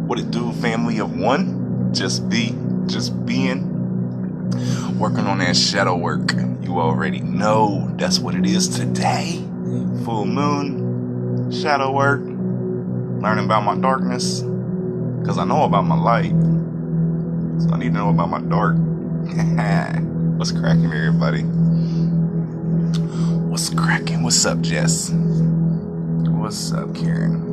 What it do, family of one? Just being, working on that shadow work. You already know that's what it is today. Full moon, shadow work, learning about my darkness, because I know about my light, so I need to know about my dark. What's cracking, everybody? What's cracking? What's up, Jess? What's up, Karen?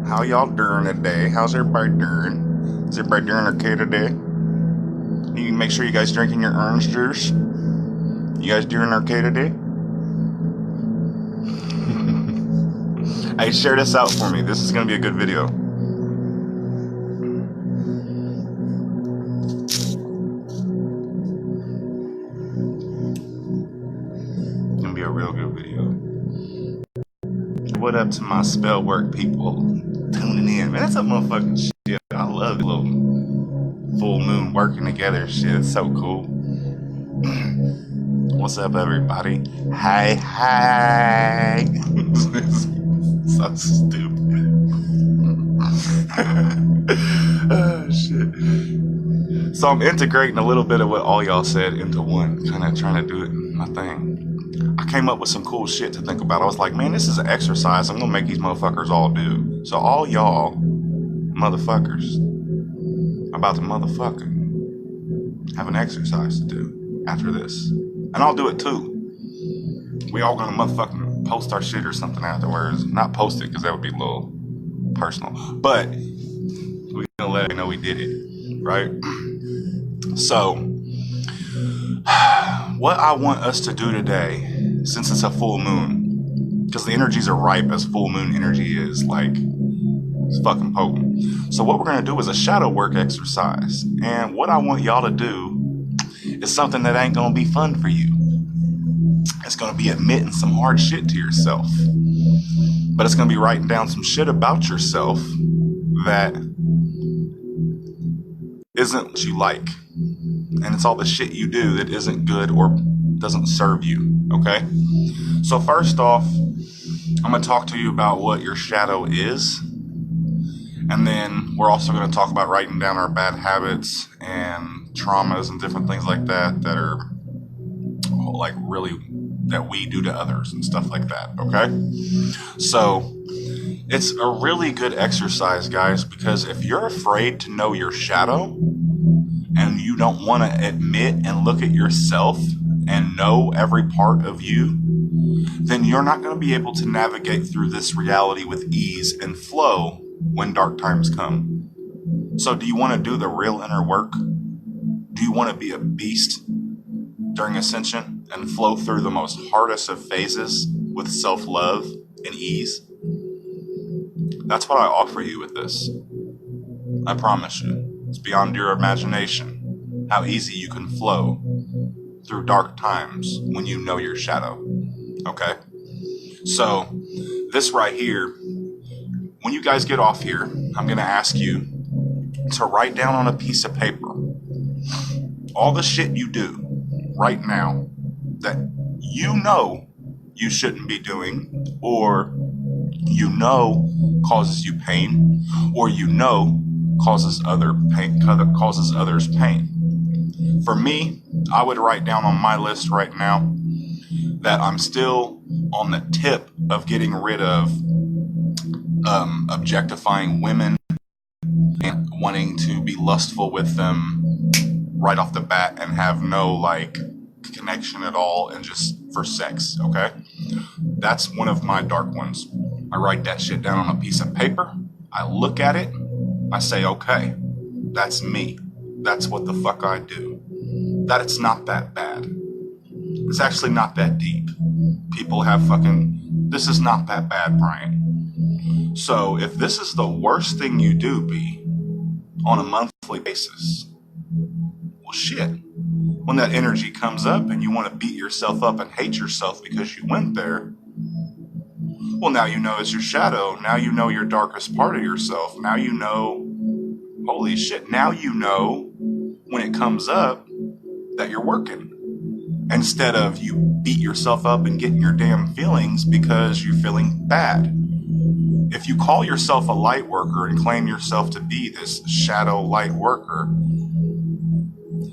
How y'all doing today? How's everybody doing? Is everybody doing okay today? You make sure you guys drinking your orange juice. You guys doing okay today? Hey, share this out for me. This is gonna be a good video. It's gonna be a real good video. What up to my spell work people tuning in? Man, that's a motherfucking shit. I love it. Little full moon working together shit. It's so cool. What's up, everybody? Hi. So stupid. Oh, shit. So I'm integrating a little bit of what all y'all said into one. Kind of trying to do it my thing. I came up with some cool shit to think about. I was like, man, this is an exercise I'm gonna make these motherfuckers all do. So all y'all motherfuckers about to motherfucking have an exercise to do after this. And I'll do it too. We all gonna motherfucking post our shit or something afterwards. Not post it, because that would be a little personal. But we gonna let you know we did it, right? So, what I want us to do today, since it's a full moon, because the energies are ripe as full moon energy is, like, it's fucking potent. So what we're going to do is a shadow work exercise. And what I want y'all to do is something that ain't going to be fun for you. It's going to be admitting some hard shit to yourself. But it's going to be writing down some shit about yourself that isn't what you like. And it's all the shit you do that isn't good or doesn't serve you, okay? So first off, I'm going to talk to you about what your shadow is. And then we're also going to talk about writing down our bad habits and traumas and different things like that that are like really that we do to others and stuff like that, okay? So it's a really good exercise, guys, because if you're afraid to know your shadow and you don't want to admit and look at yourself and know every part of you, then you're not going to be able to navigate through this reality with ease and flow when dark times come. So do you want to do the real inner work? Do you want to be a beast during ascension and flow through the most hardest of phases with self-love and ease? That's what I offer you with this. I promise you. It's beyond your imagination how easy you can flow through dark times when you know your shadow. Okay? So this right here, when you guys get off here, I'm going to ask you to write down on a piece of paper all the shit you do right now that you know you shouldn't be doing, or you know causes you pain, or you know causes others pain. For me, I would write down on my list right now that I'm still on the tip of getting rid of objectifying women and wanting to be lustful with them right off the bat and have no like connection at all and just for sex, okay? That's one of my dark ones. I write that shit down on a piece of paper. I look at it. I say, okay, that's me. That's what the fuck I do. That it's not that bad. It's actually not that deep. People have this is not that bad, Brian. So if this is the worst thing you do, B, on a monthly basis, well, shit. When that energy comes up and you want to beat yourself up and hate yourself because you went there, well, now you know it's your shadow. Now you know your darkest part of yourself. Now you know, holy shit, now you know when it comes up that you're working. Instead of you beat yourself up and getting your damn feelings because you're feeling bad. If you call yourself a light worker and claim yourself to be this shadow light worker,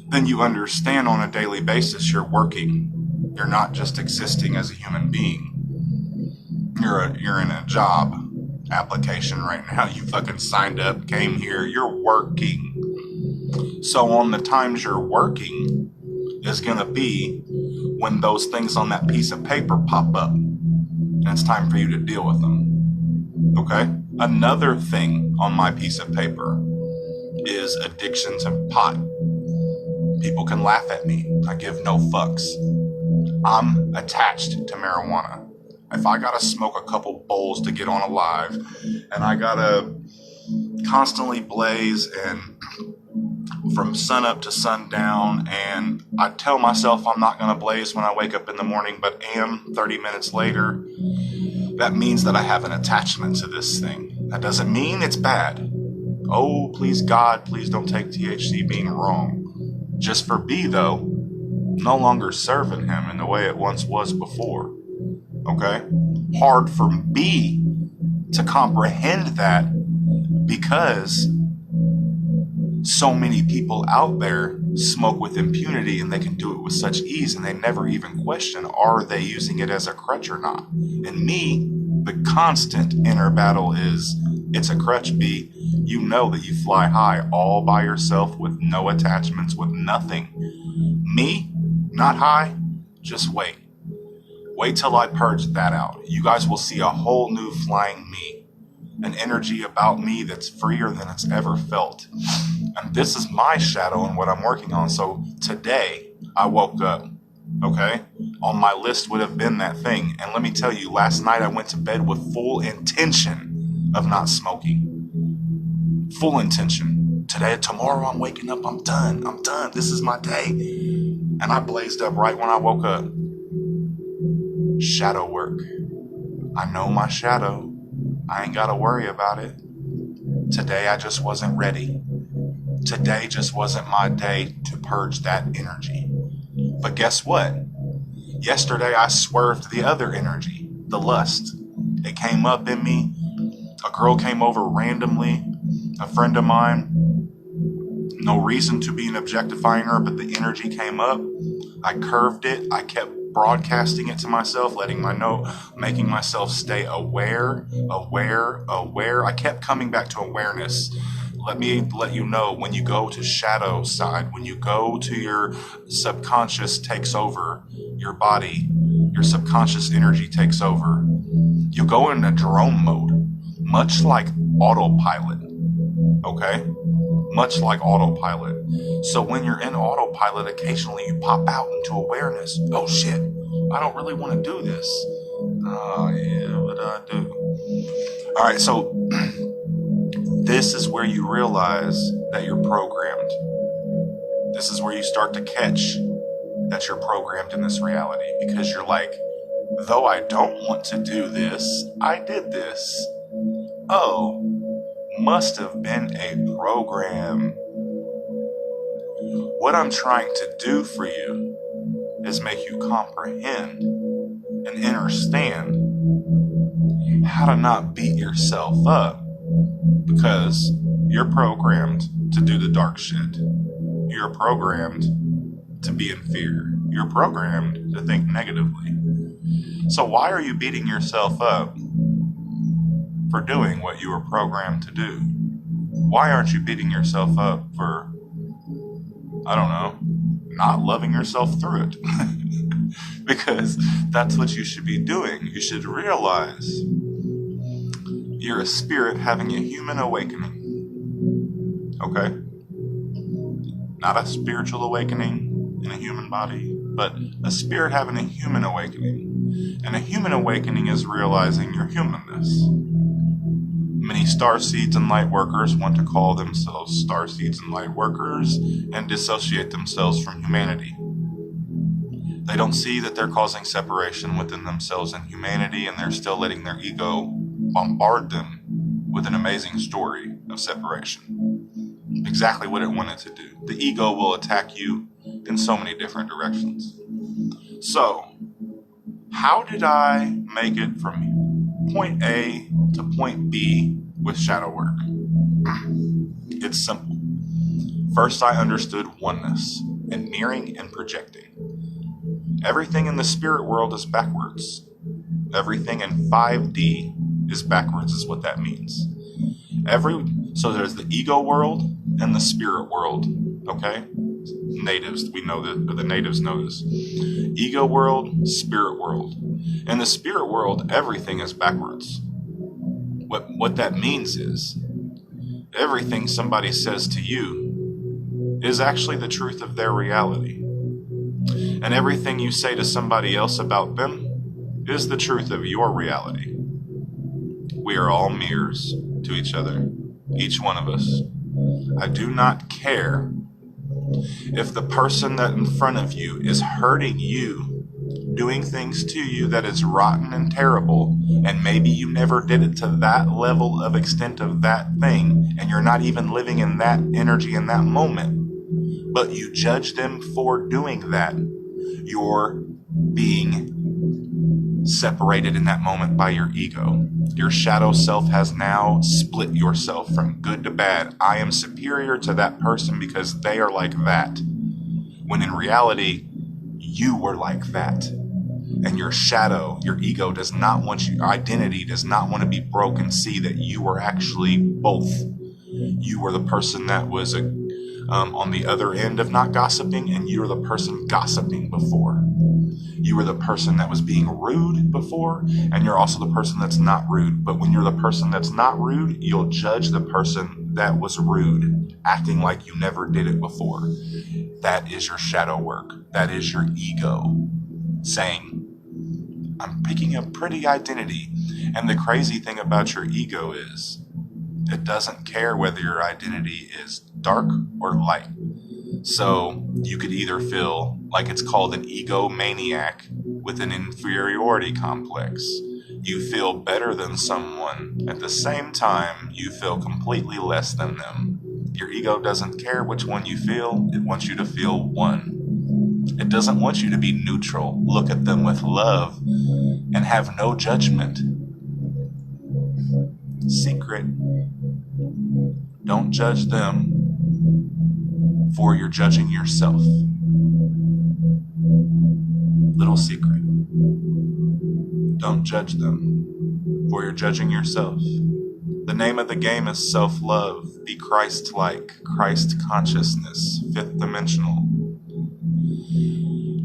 then you understand on a daily basis you're working. You're not just existing as a human being. You're in a job application right now. You fucking signed up, came here, you're working. So on the times you're working is gonna be when those things on that piece of paper pop up. And it's time for you to deal with them. Okay? Another thing on my piece of paper is addiction to pot. People can laugh at me. I give no fucks. I'm attached to marijuana. If I gotta smoke a couple bowls to get on alive, and I gotta constantly blaze and from sun up to sundown, and I tell myself I'm not gonna blaze when I wake up in the morning, but am 30 minutes later, that means that I have an attachment to this thing. That doesn't mean it's bad. Oh, please God, please don't take THC being wrong. Just for B, though, no longer serving him in the way it once was before. Okay? Hard for B to comprehend that because so many people out there smoke with impunity and they can do it with such ease and they never even question, are they using it as a crutch or not? And me, the constant inner battle is, it's a crutch, B. You know that you fly high all by yourself with no attachments, with nothing. Me, not high, just wait. Wait till I purge that out. You guys will see a whole new flying me. An energy about me that's freer than it's ever felt. And this is my shadow and what I'm working on. So today I woke up, okay? On my list would have been that thing. And let me tell you, last night I went to bed with full intention of not smoking. Full intention. Tomorrow I'm waking up, I'm done. This is my day. And I blazed up right when I woke up. Shadow work. I know my shadow. I ain't gotta worry about it. Today I just wasn't ready. Today just wasn't my day to purge that energy. But guess what? Yesterday I swerved the other energy, the lust. It came up in me. A girl came over randomly, a friend of mine. No reason to be objectifying her, but the energy came up. I curved it. I kept broadcasting it to myself, making myself stay aware. I kept coming back to awareness. Let me let you know, when you go to shadow side, when you go to your subconscious takes over your body, your subconscious energy takes over, you go into drone mode, much like autopilot, okay? Much like autopilot. So when you're in autopilot, occasionally you pop out into awareness. Oh shit, I don't really want to do this. Oh yeah, what do I do? All right, so this is where you realize that you're programmed. This is where you start to catch that you're programmed in this reality, because you're like, though I don't want to do this, I did this. Oh, must have been a program. What I'm trying to do for you is make you comprehend and understand how to not beat yourself up, because you're programmed to do the dark shit. You're programmed to be in fear. You're programmed to think negatively. So why are you beating yourself up for doing what you were programmed to do? Why aren't you beating yourself up for, I don't know, not loving yourself through it? Because that's what you should be doing. You should realize you're a spirit having a human awakening. Okay? Not a spiritual awakening in a human body, but a spirit having a human awakening. And a human awakening is realizing your humanness. Many starseeds and light workers want to call themselves starseeds and light workers and dissociate themselves from humanity. They don't see that they're causing separation within themselves and humanity, and they're still letting their ego bombard them with an amazing story of separation. Exactly what it wanted to do. The ego will attack you in so many different directions. So, how did I make it from point A to point B with shadow work? It's simple. First, I understood oneness and mirroring and projecting. Everything in the spirit world is backwards. Everything in 5D is backwards, is what that means. So there's the ego world and the spirit world, okay? Natives, we know that, or the natives know this. Ego world, spirit world. In the spirit world, everything is backwards. What that means is, everything somebody says to you is actually the truth of their reality. And everything you say to somebody else about them is the truth of your reality. We are all mirrors to each other, each one of us. I do not care if the person that in front of you is hurting you, doing things to you that is rotten and terrible, and maybe you never did it to that level of extent of that thing, and you're not even living in that energy in that moment, but you judge them for doing that. You're being separated in that moment by your ego. Your shadow self has now split yourself from good to bad. I am superior to that person because they are like that. When in reality, you were like that. And your shadow, your ego does not want you, your identity does not want to be broken. See that you were actually both. You were the person that was on the other end of not gossiping, and you're the person gossiping before. You were the person that was being rude before, and you're also the person that's not rude. But when you're the person that's not rude, you'll judge the person that was rude, acting like you never did it before. That is your shadow work. That is your ego saying, I'm picking a pretty identity. And the crazy thing about your ego is, it doesn't care whether your identity is dark or light. So you could either feel like it's called an egomaniac with an inferiority complex. You feel better than someone. At the same time, you feel completely less than them. Your ego doesn't care which one you feel. It wants you to feel one. It doesn't want you to be neutral. Look at them with love and have no judgment. Secret. Don't judge them, for you're judging yourself. Little secret. Don't judge them, for you're judging yourself. The name of the game is self-love. Be Christ-like, Christ consciousness, fifth dimensional.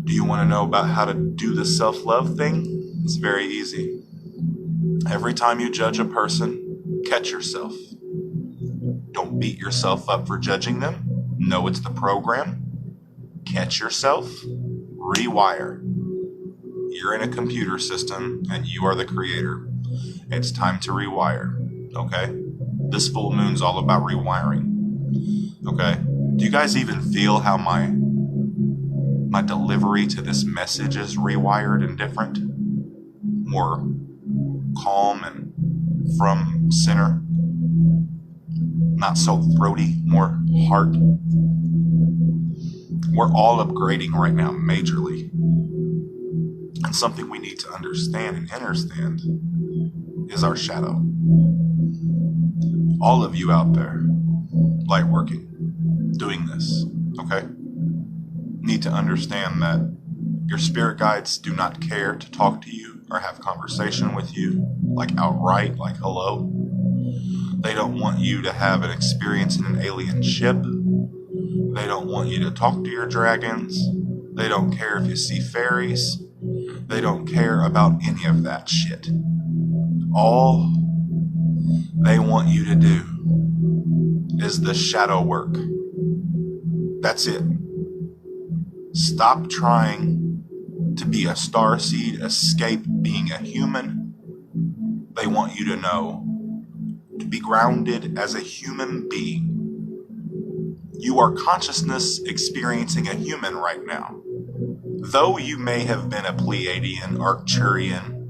Do you want to know about how to do the self-love thing? It's very easy. Every time you judge a person, catch yourself. Don't beat yourself up for judging them. Know it's the program. Catch yourself. Rewire. You're in a computer system and you are the creator. It's time to rewire. Okay? This full moon's all about rewiring. Okay? Do you guys even feel how my delivery to this message is rewired and different? More calm and from center. Not so throaty, more heart. We're all upgrading right now, majorly. And something we need to understand and understand is our shadow. All of you out there, light working, doing this, okay? Need to understand that your spirit guides do not care to talk to you or have conversation with you, like outright, like hello. They don't want you to have an experience in an alien ship. They don't want you to talk to your dragons. They don't care if you see fairies. They don't care about any of that shit. All they want you to do is the shadow work. That's it. Stop trying to be a starseed, escape being a human. They want you to know to be grounded as a human being. You are consciousness experiencing a human right now. Though you may have been a Pleiadian, Arcturian,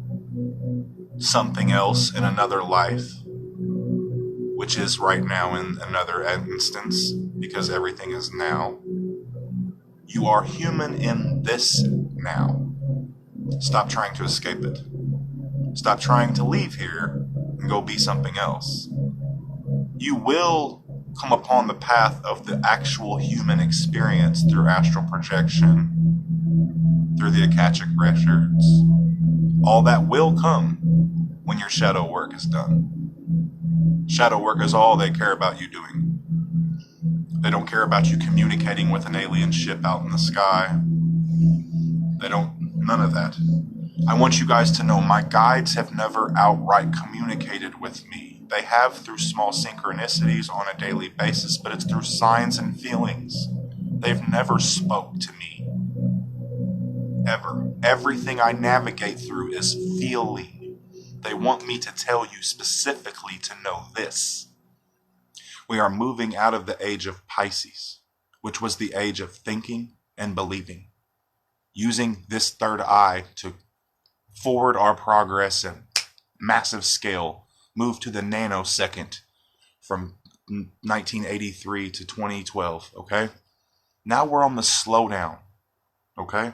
something else in another life, which is right now in another instance, because everything is now. You are human in this now. Stop trying to escape it. Stop trying to leave here and go be something else. You will come upon the path of the actual human experience through astral projection, through the Akashic records. All that will come when your shadow work is done. Shadow work is all they care about you doing. They don't care about you communicating with an alien ship out in the sky. None of that. I want you guys to know my guides have never outright communicated with me. They have through small synchronicities on a daily basis, but it's through signs and feelings. They've never spoke to me. Ever. Everything I navigate through is feeling. They want me to tell you specifically to know this. We are moving out of the age of Pisces, which was the age of thinking and believing. Using this third eye to forward our progress in massive scale, move to the nanosecond from 1983 to 2012, okay? Now we're on the slowdown, okay?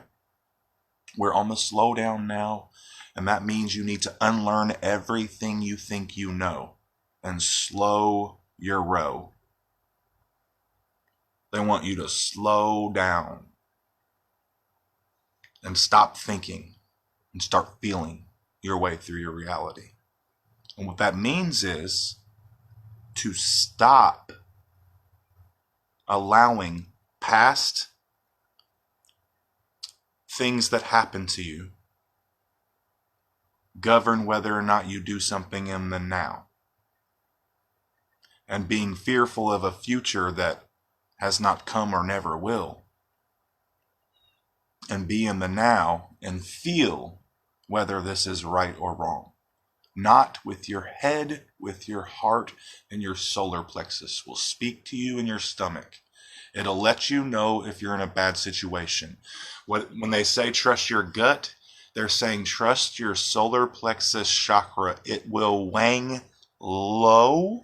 We're on the slowdown now, and that means you need to unlearn everything you think you know and slow your row. They want you to slow down and stop thinking and start feeling your way through your reality. And what that means is to stop allowing past things that happen to you govern whether or not you do something in the now. And being fearful of a future that has not come or never will. And be in the now and feel whether this is right or wrong. Not with your head, with your heart, and your solar plexus will speak to you in your stomach. It'll let you know if you're in a bad situation. When they say trust your gut, they're saying trust your solar plexus chakra. It will wang low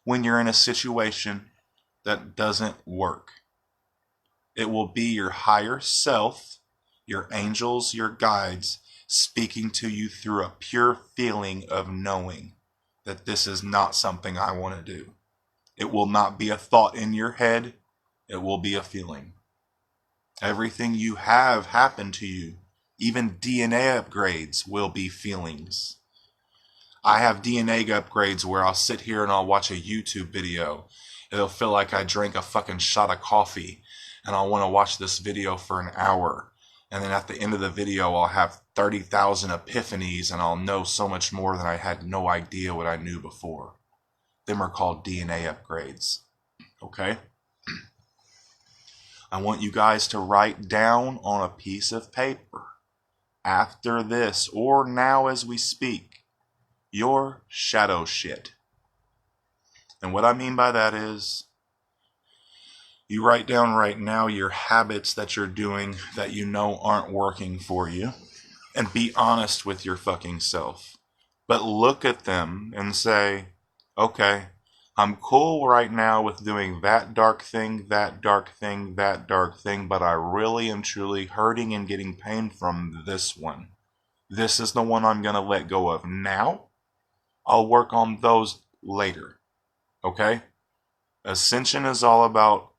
when you're in a situation that doesn't work. It will be your higher self, your angels, your guides, speaking to you through a pure feeling of knowing that this is not something I want to do. It will not be a thought in your head. It will be a feeling. Everything you have happened to you, even DNA upgrades, will be feelings. I have DNA upgrades where I'll sit here and I'll watch a YouTube video. It'll feel like I drank a fucking shot of coffee and I'll want to watch this video for an hour. And then at the end of the video, I'll have 30,000 epiphanies and I'll know so much more than I had no idea what I knew before. Them are called DNA upgrades. Okay? I want you guys to write down on a piece of paper after this or now as we speak your shadow shit. And what I mean by that is you write down right now your habits that you're doing that you know aren't working for you and be honest with your fucking self. But look at them and say, okay, I'm cool right now with doing that dark thing, that dark thing, that dark thing, but I really am truly hurting and getting pain from this one. This is the one I'm going to let go of now. I'll work on those later. Okay? Ascension is all about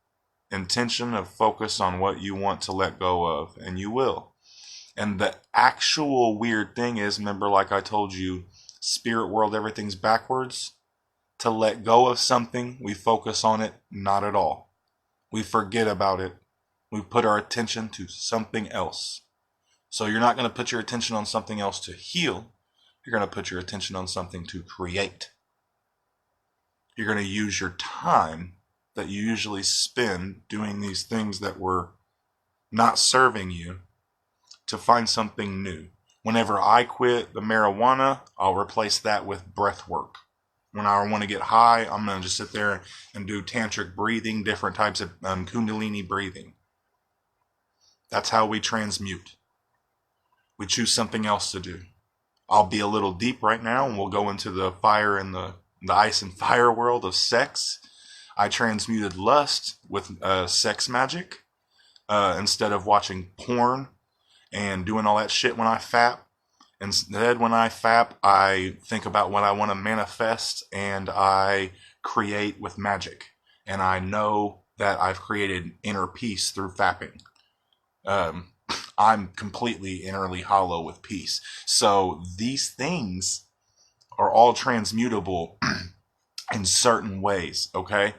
intention of focus on what you want to let go of, and you will. And the actual weird thing is, remember, like I told you, spirit world, everything's backwards. To let go of something, we focus on it, not at all. We forget about it. We put our attention to something else. So you're not going to put your attention on something else to heal. You're going to put your attention on something to create. You're going to use your time that you usually spend doing these things that were not serving you to find something new. Whenever I quit the marijuana, I'll replace that with breath work. When I want to get high, I'm going to just sit there and do tantric breathing, different types of kundalini breathing. That's how we transmute. We choose something else to do. I'll be a little deep right now, and we'll go into the fire and the ice and fire world of sex. I transmuted lust with sex magic instead of watching porn and doing all that shit when I fap. Instead, when I fap, I think about what I want to manifest and I create with magic. And I know that I've created inner peace through fapping. Um, I'm completely innerly hollow with peace. So these things are all transmutable in certain ways, okay?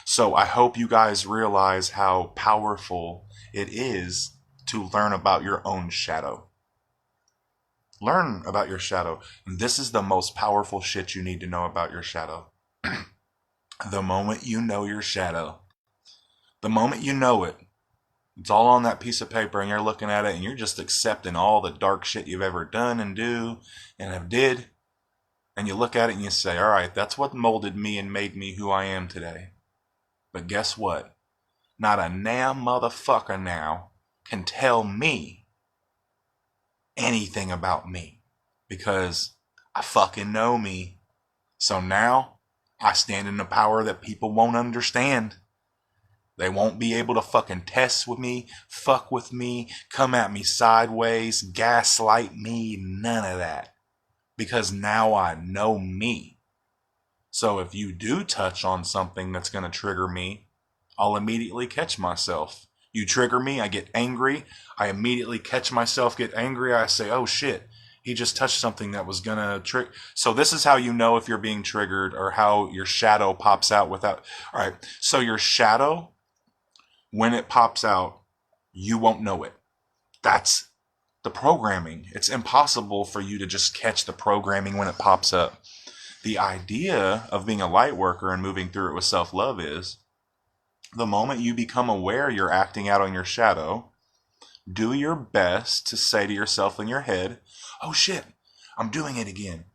So I hope you guys realize how powerful it is to learn about your own shadow. Learn about your shadow. This is the most powerful shit you need to know about your shadow. The moment you know your shadow, the moment you know it, it's all on that piece of paper and you're looking at it and you're just accepting all the dark shit you've ever done and do and have did. And you look at it and you say, all right, that's what molded me and made me who I am today. But guess what? Not a damn motherfucker now can tell me anything about me because I fucking know me. So now I stand in the power that people won't understand. They won't be able to fucking test with me, fuck with me, come at me sideways, gaslight me, none of that. Because now I know me. So if you do touch on something that's going to trigger me, I'll immediately catch myself. You trigger me, I get angry. I immediately catch myself, get angry. I say, oh shit, he just touched something that was going to trigger. So this is how you know if you're being triggered or how your shadow pops out without. All right, so your shadow, when it pops out, you won't know it. That's the programming. It's impossible for you to just catch the programming when it pops up. The idea of being a light worker and moving through it with self-love is the moment you become aware you're acting out on your shadow, do your best to say to yourself in your head, oh shit, I'm doing it again.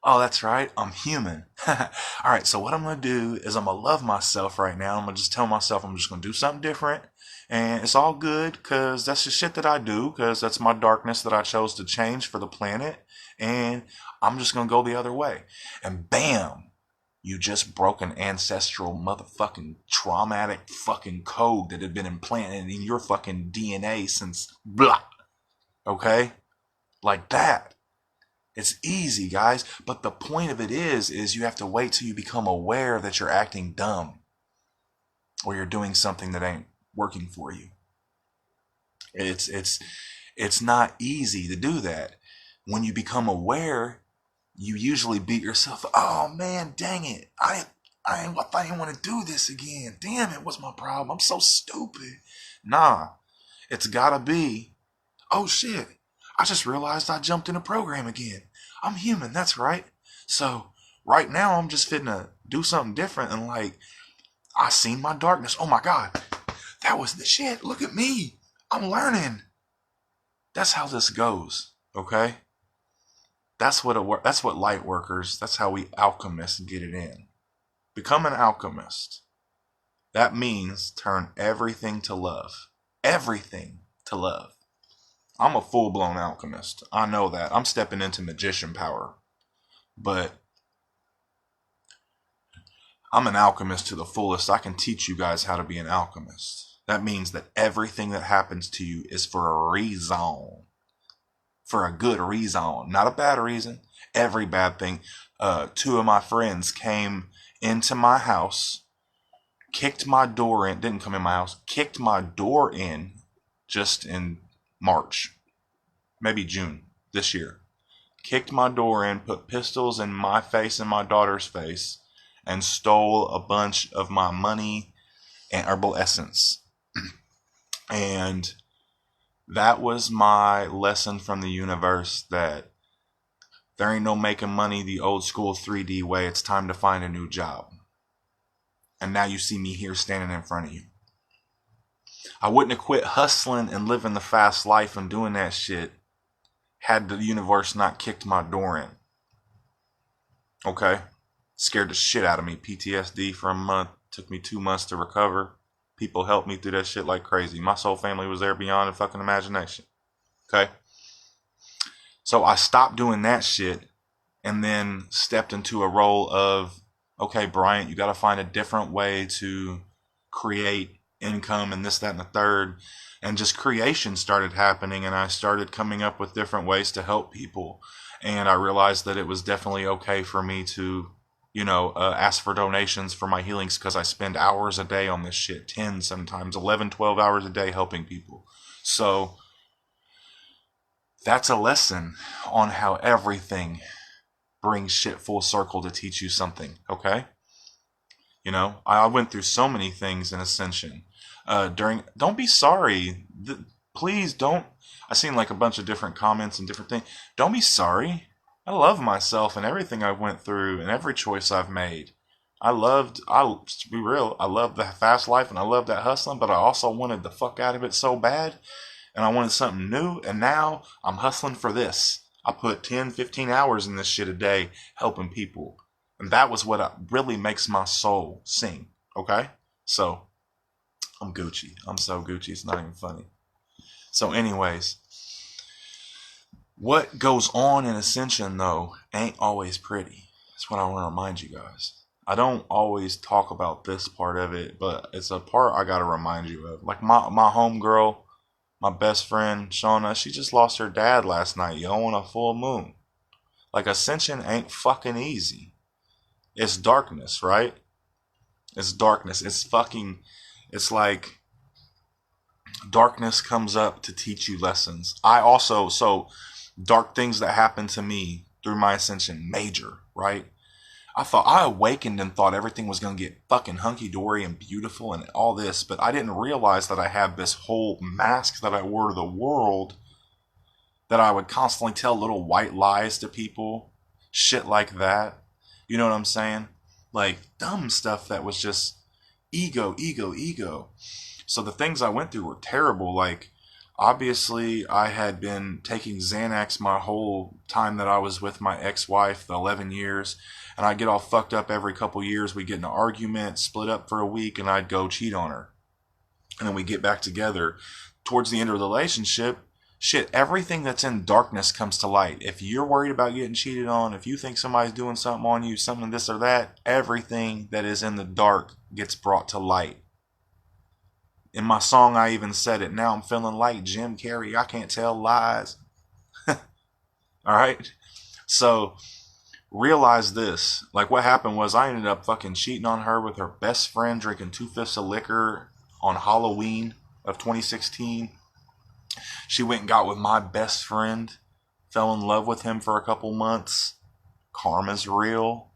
Oh, that's right, I'm human. All right, so what I'm going to do is I'm going to love myself right now. I'm going to just tell myself I'm just going to do something different. And it's all good because that's the shit that I do because that's my darkness that I chose to change for the planet. And I'm just going to go the other way. And bam, you just broke an ancestral motherfucking traumatic fucking code that had been implanted in your fucking DNA since blah. Okay? Like that. It's easy, guys, but the point of it is you have to wait till you become aware that you're acting dumb or you're doing something that ain't working for you. It's not easy to do that. When you become aware, you usually beat yourself. Oh man, dang it! I didn't want to do this again. Damn it, what's my problem? I'm so stupid. Nah, it's gotta be. Oh shit. I just realized I jumped in a program again. I'm human, that's right. So right now I'm just fitting to do something different and like I seen my darkness. Oh my God, that was the shit. Look at me. I'm learning. That's how this goes. Okay. That's what light workers. That's how we alchemists get it in. Become an alchemist. That means turn everything to love. Everything to love. I'm a full-blown alchemist. I know that. I'm stepping into magician power. But I'm an alchemist to the fullest. I can teach you guys how to be an alchemist. That means that everything that happens to you is for a reason. For a good reason. Not a bad reason. Every bad thing. Two of my friends came into my house, kicked my door in, didn't come in my house, kicked my door in just in March, maybe June this year. Kicked my door in, put pistols in my face and my daughter's face, and stole a bunch of my money and herbal essence. And that was my lesson from the universe that there ain't no making money the old school 3D way. It's time to find a new job. And now you see me here standing in front of you. I wouldn't have quit hustling and living the fast life and doing that shit had the universe not kicked my door in. Okay? Scared the shit out of me. PTSD for a month. Took me 2 months to recover. People helped me through that shit like crazy. My soul family was there beyond a fucking imagination. Okay? So I stopped doing that shit and then stepped into a role of, okay, Bryant, you got to find a different way to create income and this, that, and the third. And just creation started happening, and I started coming up with different ways to help people. And I realized that it was definitely okay for me to, ask for donations for my healings, because I spend hours a day on this shit, 10, sometimes 11, 12 hours a day helping people. So that's a lesson on how everything brings shit full circle to teach you something, okay? I went through so many things in Ascension. Don't be sorry. Please don't. I seen like a bunch of different comments and different things. Don't be sorry. I love myself and everything I went through and every choice I've made. To be real, I loved the fast life and I loved that hustling, but I also wanted the fuck out of it so bad, and I wanted something new, and now I'm hustling for this. I put 10, 15 hours in this shit a day helping people. And that was what really makes my soul sing, okay? So, I'm Gucci. I'm so Gucci, it's not even funny. So anyways, what goes on in Ascension, though, ain't always pretty. That's what I want to remind you guys. I don't always talk about this part of it, but it's a part I got to remind you of. Like my homegirl, my best friend, Shauna, she just lost her dad last night, on a full moon. Like, Ascension ain't fucking easy. It's darkness, right? It's darkness. It's like darkness comes up to teach you lessons. So dark things that happened to me through my Ascension, major, right? I awakened and thought everything was going to get fucking hunky-dory and beautiful and all this, but I didn't realize that I had this whole mask that I wore to the world, that I would constantly tell little white lies to people, shit like that. You know what I'm saying? Like, dumb stuff that was just ego, ego, ego. So the things I went through were terrible. Like, obviously, I had been taking Xanax my whole time that I was with my ex-wife, the 11 years. And I'd get all fucked up every couple years. We'd get in an argument, split up for a week, and I'd go cheat on her. And then we'd get back together. Towards the end of the relationship, shit, everything that's in darkness comes to light. If you're worried about getting cheated on, if you think somebody's doing something on you, something this or that, everything that is in the dark gets brought to light. In my song, I even said it. Now I'm feeling like Jim Carrey. I can't tell lies. All right? So, realize this. Like, what happened was I ended up fucking cheating on her with her best friend, drinking 2/5 of liquor on Halloween of 2016. She went and got with my best friend, fell in love with him for a couple months. Karma's real,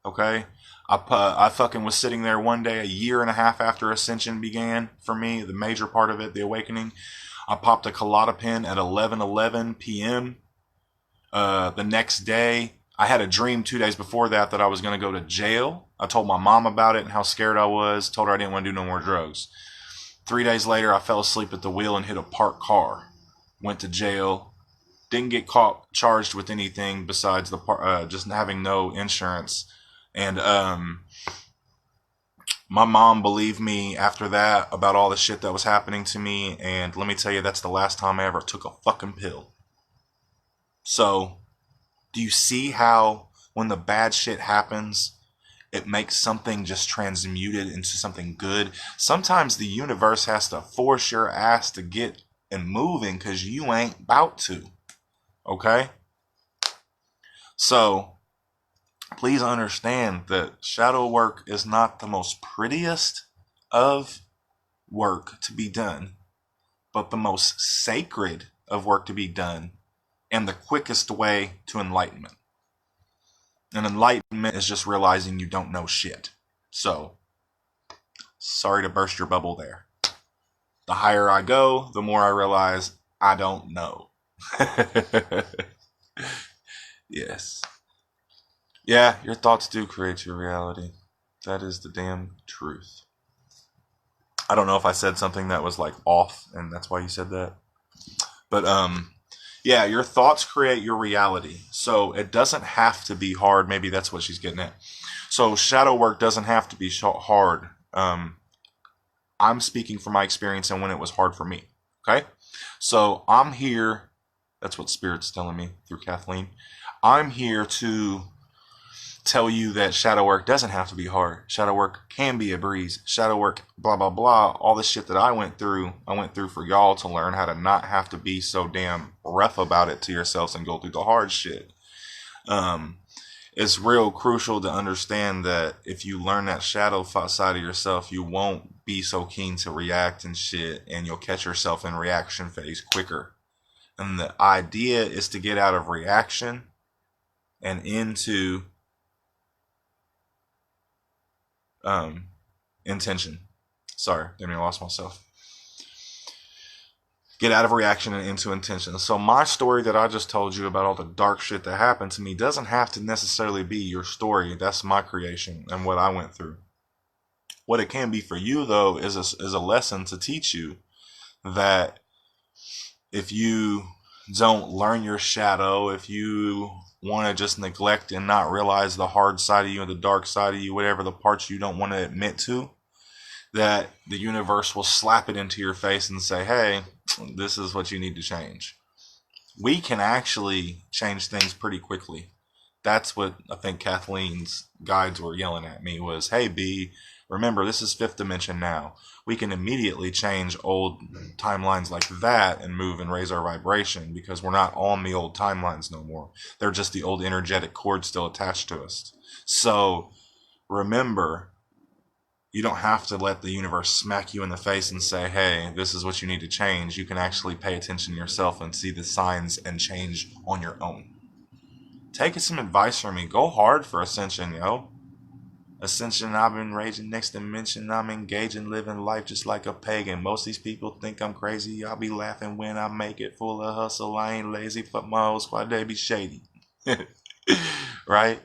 okay? I fucking was sitting there one day, a year and a half after Ascension began for me, the major part of it, the awakening. I popped a Klonopin at 11:11 p.m. The next day, I had a dream 2 days before that I was going to go to jail. I told my mom about it and how scared I was. Told her I didn't want to do no more drugs. 3 days later, I fell asleep at the wheel and hit a parked car. Went to jail. Didn't get charged with anything besides just having no insurance. And my mom believed me after that about all the shit that was happening to me. And let me tell you, that's the last time I ever took a fucking pill. So, do you see how when the bad shit happens, it makes something just transmuted into something good? Sometimes the universe has to force your ass to get and moving because you ain't about to. Okay? So, please understand that shadow work is not the most prettiest of work to be done, but the most sacred of work to be done, and the quickest way to enlightenment. And enlightenment is just realizing you don't know shit. So, sorry to burst your bubble there. The higher I go, the more I realize I don't know. Yes. Yeah, your thoughts do create your reality. That is the damn truth. I don't know if I said something that was like off and that's why you said that. But yeah, your thoughts create your reality. So it doesn't have to be hard. Maybe that's what she's getting at. So shadow work doesn't have to be hard. I'm speaking from my experience and when it was hard for me. Okay? So I'm here. That's what Spirit's telling me through Kathleen. I'm here to tell you that shadow work doesn't have to be hard. Shadow work can be a breeze. Shadow work, blah, blah, blah. All the shit that I went through for y'all to learn how to not have to be so damn rough about it to yourselves and go through the hard shit. It's real crucial to understand that if you learn that shadow side of yourself, you won't be so keen to react and shit, and you'll catch yourself in reaction phase quicker. And the idea is to get out of reaction and into intention. Sorry, I lost myself. Get out of reaction and into intention. So my story that I just told you about all the dark shit that happened to me doesn't have to necessarily be your story. That's my creation and what I went through. What it can be for you, though, is a lesson to teach you that if you don't learn your shadow, if you want to just neglect and not realize the hard side of you and the dark side of you, whatever the parts you don't want to admit to, that the universe will slap it into your face and say, hey, this is what you need to change. We can actually change things pretty quickly. That's what I think Kathleen's guides were yelling at me was, hey, B, remember, this is fifth dimension now. We can immediately change old timelines like that and move and raise our vibration because we're not on the old timelines no more. They're just the old energetic cord still attached to us. So remember, you don't have to let the universe smack you in the face and say, hey, this is what you need to change. You can actually pay attention to yourself and see the signs and change on your own. Take some advice from me. Go hard for ascension, yo. Ascension, I've been raging next dimension. I'm engaging, living life just like a pagan. Most of these people think I'm crazy. I'll be laughing when I make it. Full of hustle, I ain't lazy. Fuck my whole squad, they be shady. Right?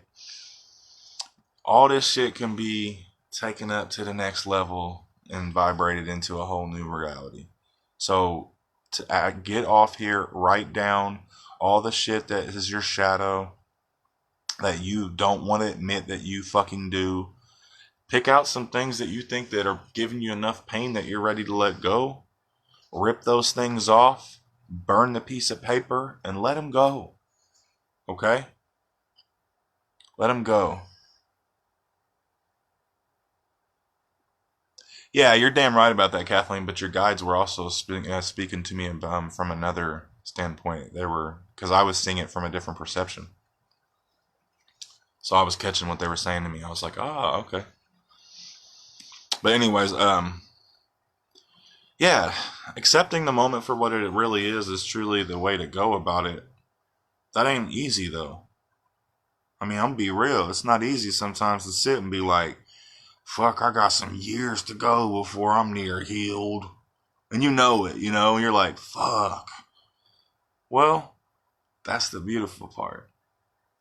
All this shit can be taken up to the next level and vibrated into a whole new reality. So to get off here, write down all the shit that is your shadow that you don't want to admit that you fucking do. Pick out some things that you think that are giving you enough pain that you're ready to let go. Rip those things off, burn the piece of paper, and let them go. Okay? Let them go. Yeah, you're damn right about that, Kathleen, but your guides were also speaking to me from another standpoint. They were, because I was seeing it from a different perception. So I was catching what they were saying to me. I was like, oh, okay. But anyways, yeah, accepting the moment for what it really is truly the way to go about it. That ain't easy, though. I'm going to be real. It's not easy sometimes to sit and be like, fuck, I got some years to go before I'm near healed. And you know it, you're like, fuck. Well, that's the beautiful part.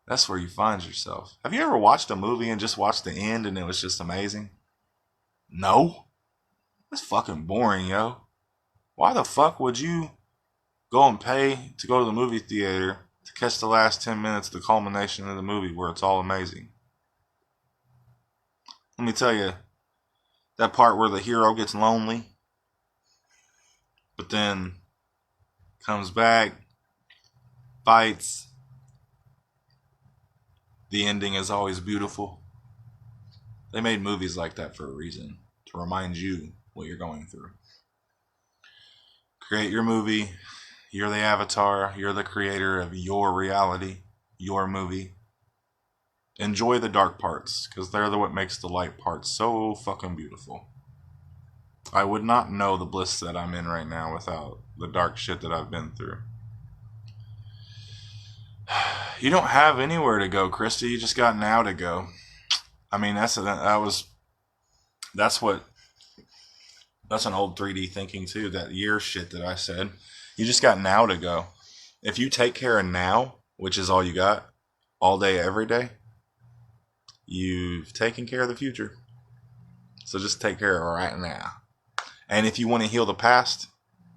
That's where you find yourself. Have you ever watched a movie and just watched the end and it was just amazing? No. That's fucking boring, yo. Why the fuck would you go and pay to go to the movie theater to catch the last 10 minutes, the culmination of the movie where it's all amazing? Let me tell you, that part where the hero gets lonely, but then comes back, fights. The ending is always beautiful. They made movies like that for a reason, to remind you what you're going through. Create your movie. You're the avatar. You're the creator of your reality, your movie. Enjoy the dark parts, because they're what makes the light parts so fucking beautiful. I would not know the bliss that I'm in right now without the dark shit that I've been through. You don't have anywhere to go, Krista. You just got now to go. I mean, that's an old 3D thinking too. That year shit that I said. You just got now to go. If you take care of now, which is all you got, all day, every day, you've taken care of the future. So just take care of it right now. And if you want to heal the past,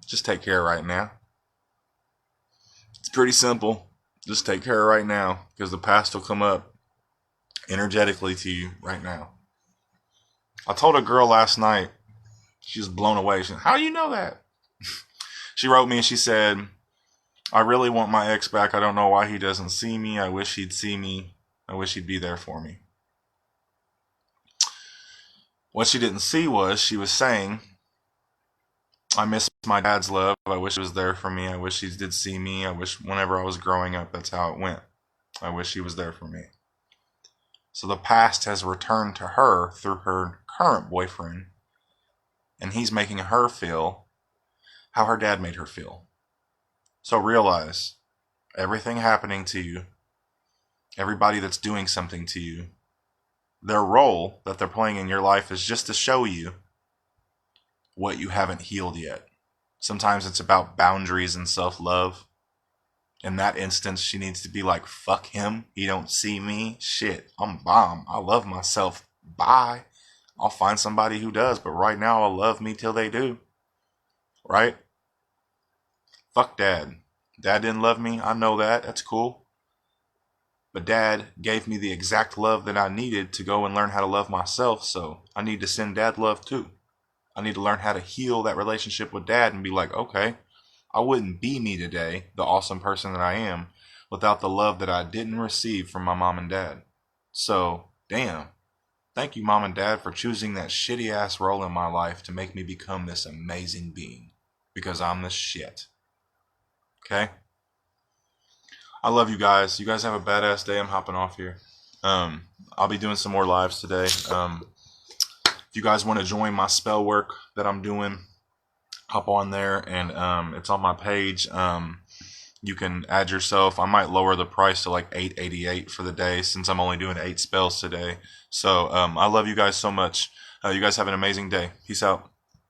just take care of right now. It's pretty simple. Just take care of right now, because the past will come up energetically to you right now. I told a girl last night, she was blown away. She said, how do you know that? She wrote me and she said, I really want my ex back. I don't know why he doesn't see me. I wish he'd see me. I wish he'd be there for me. What she didn't see was she was saying, I miss my dad's love. I wish he was there for me. I wish he did see me. I wish whenever I was growing up, that's how it went. I wish he was there for me. So the past has returned to her through her current boyfriend, and he's making her feel how her dad made her feel. So realize everything happening to you, everybody that's doing something to you, their role that they're playing in your life is just to show you what you haven't healed yet. Sometimes it's about boundaries and self-love. In that instance, she needs to be like, fuck him. He don't see me. Shit, I'm bomb. I love myself. Bye. I'll find somebody who does, but right now I'll love me till they do. Right? Fuck dad. Dad didn't love me. I know that. That's cool. But dad gave me the exact love that I needed to go and learn how to love myself, so I need to send dad love too. I need to learn how to heal that relationship with dad and be like, okay, I wouldn't be me today, the awesome person that I am, without the love that I didn't receive from my mom and dad. So, damn. Thank you, mom and dad, for choosing that shitty ass role in my life to make me become this amazing being. Because I'm the shit. Okay? I love you guys. You guys have a badass day. I'm hopping off here. I'll be doing some more lives today. If you guys want to join my spell work that I'm doing, hop on there, and it's on my page. You can add yourself. I might lower the price to like $8.88 for the day since I'm only doing 8 spells today. So I love you guys so much. You guys have an amazing day. Peace out.